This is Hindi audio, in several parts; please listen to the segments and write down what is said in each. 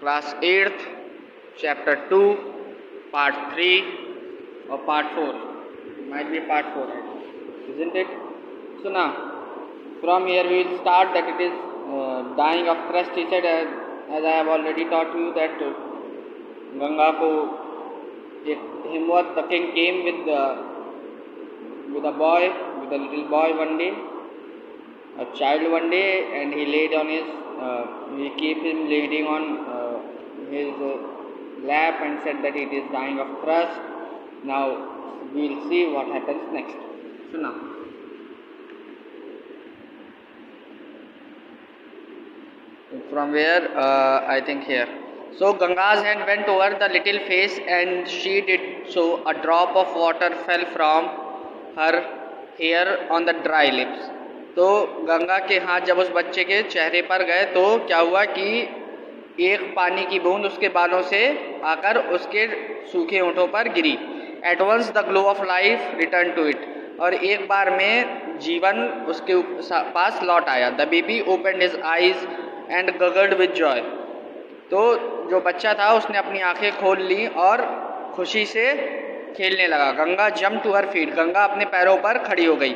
Class 8th, chapter 2, part 3 or part 4. Might be part 4, isn't it? So now, from here we will start that it is dying of thirst. He said, as I have already taught you that Ganga ko Himwat the king came with a little boy one day, a child one day, and he laid on his, he kept him leading on his lap and said that it is dying of thirst. Now we will see what happens next. So now, from where I think here. So Ganga's hand went over the little face, and she did so. A drop of water fell from her hair on the dry lips. तो गंगा के हाथ जब उस बच्चे के चेहरे पर गए तो क्या हुआ कि एक पानी की बूंद उसके बालों से आकर उसके सूखे होंठों पर गिरी. At once the glow of life return to it, और एक बार में जीवन उसके पास लौट आया. The baby opened his eyes and giggled with joy. तो जो बच्चा था उसने अपनी आंखें खोल ली और खुशी से खेलने लगा. Ganga jump to her feet, Ganga अपने पैरों पर खड़ी हो गई.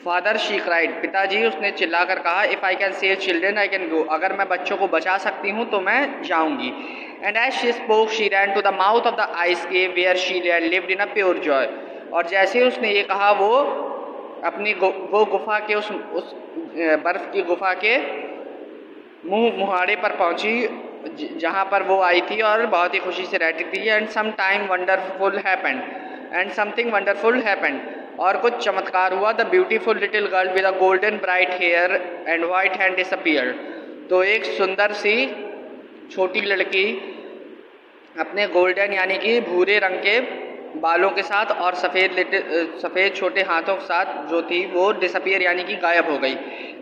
फादर शी क्राइड, पिताजी उसने चिल्लाकर कहा. If I can save children I can go, अगर मैं बच्चों को बचा सकती हूँ तो मैं जाऊँगी. And as she spoke she ran to the mouth of the ice cave where she lived in a pure joy. और जैसे ही उसने ये कहा वो अपनी वो गुफा के उस बर्फ़ की गुफा के मुहाड़े पर पहुंची जहां पर वो आई थी और बहुत ही खुशी से रहती थी. एंड समथिंग वंडरफुल हैपेंड, और कुछ चमत्कार हुआ. The beautiful little girl with a golden bright hair and white hand disappeared. तो एक सुंदर सी छोटी लड़की अपने गोल्डन यानी कि भूरे रंग के बालों के साथ और सफ़ेद छोटे हाथों के साथ जो थी वो डिसअपीयर यानी कि गायब हो गई.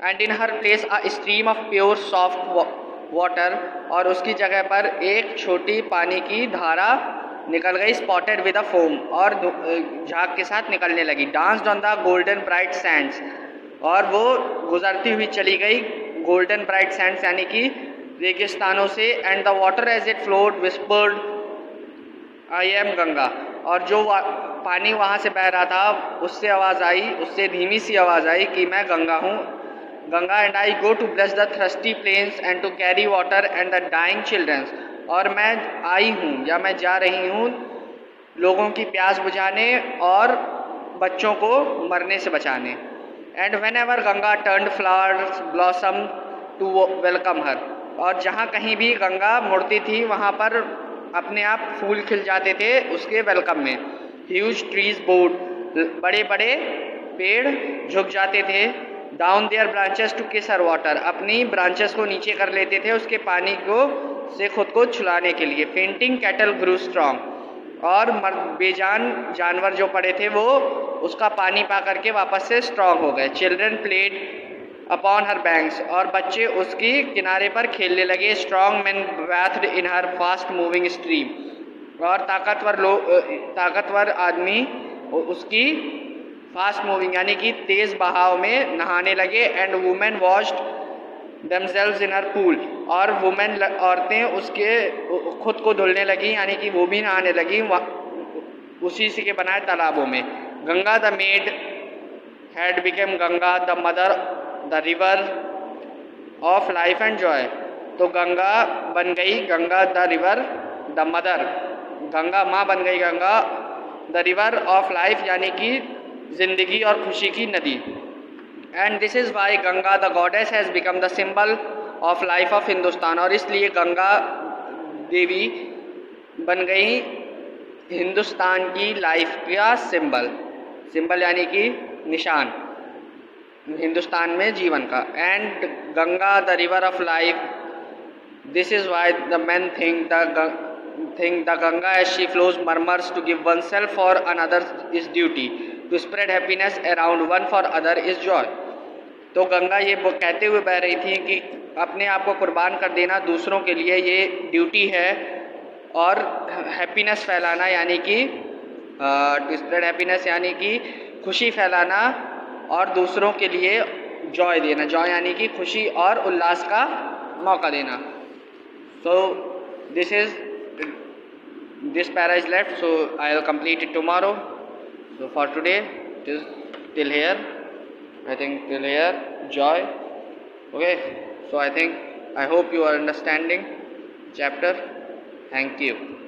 And in her place a stream of pure soft water, और उसकी जगह पर एक छोटी पानी की धारा निकल गई. स्पॉटेड विद अ फोम, और झाग के साथ निकलने लगी. Danced on the golden bright Sands, और वो गुजरती हुई चली गई गोल्डन ब्राइट सैंड्स यानी कि रेगिस्तानों से. And the water as it flowed whispered I am Ganga, और जो पानी वहाँ से बह रहा था उससे धीमी सी आवाज़ आई कि मैं गंगा हूँ. Ganga and I go to bless the thirsty plains and to carry water and the dying childrens, और मैं आई हूँ या मैं जा रही हूँ लोगों की प्यास बुझाने और बच्चों को मरने से बचाने. And whenever Ganga turned flowers blossom to welcome her, और जहाँ कहीं भी गंगा मुड़ती थी वहाँ पर अपने आप फूल खिल जाते थे उसके वेलकम में. ह्यूज ट्रीज बोर्ड, बड़े बड़े पेड़ झुक जाते थे. डाउन देयर ब्रांचेस टू किस हर वाटर, अपनी ब्रांचेस को नीचे कर लेते थे उसके पानी को से खुद को छुलाने के लिए. फेंटिंग कैटल ग्रू स्ट्रॉन्ग, और बेजान जानवर जो पड़े थे वो उसका पानी पा करके वापस से स्ट्रॉन्ग हो गए. Children played upon her banks, और बच्चे उसकी किनारे पर खेलने लगे. स्ट्रॉन्ग मैन बैथड इन हर फास्ट मूविंग स्ट्रीम, और ताकतवर आदमी उसकी फास्ट मूविंग यानी कि तेज़ बहाव में नहाने लगे. And women washed themselves in her pool, और औरतें उसके खुद को धुलने लगी यानी कि वो भी नहाने लगी उसी से के बनाए तालाबों में. Ganga the made had became Ganga the mother the river of life and Joy. तो गंगा बन गई Ganga the river the mother, Ganga माँ बन गई Ganga the river of life यानी कि जिंदगी और खुशी की नदी. And this is Y Ganga the goddess has become the symbol of life of Hindustan, और इसलिए गंगा देवी बन गई हिंदुस्तान की लाइफ का सिंबल यानी कि निशान हिंदुस्तान में जीवन का. And Ganga the river of life, this is why the man think the Ganga as she flows murmurs to give one self for another is duty, to spread happiness around one for other is joy. तो गंगा ये कहते हुए बह रही थी कि अपने आप को कुर्बान कर देना दूसरों के लिए ये ड्यूटी है, और हैप्पीनेस फैलाना यानी कि टू स्प्रेड हैप्पीनेस यानी कि खुशी फैलाना, और दूसरों के लिए जॉय देना. जॉय यानी कि खुशी और उल्लास का मौका देना. तो this para is left, so I'll complete it tomorrow. So for today, till here, I think till here, joy. Okay, so I hope you are understanding chapter. Thank you.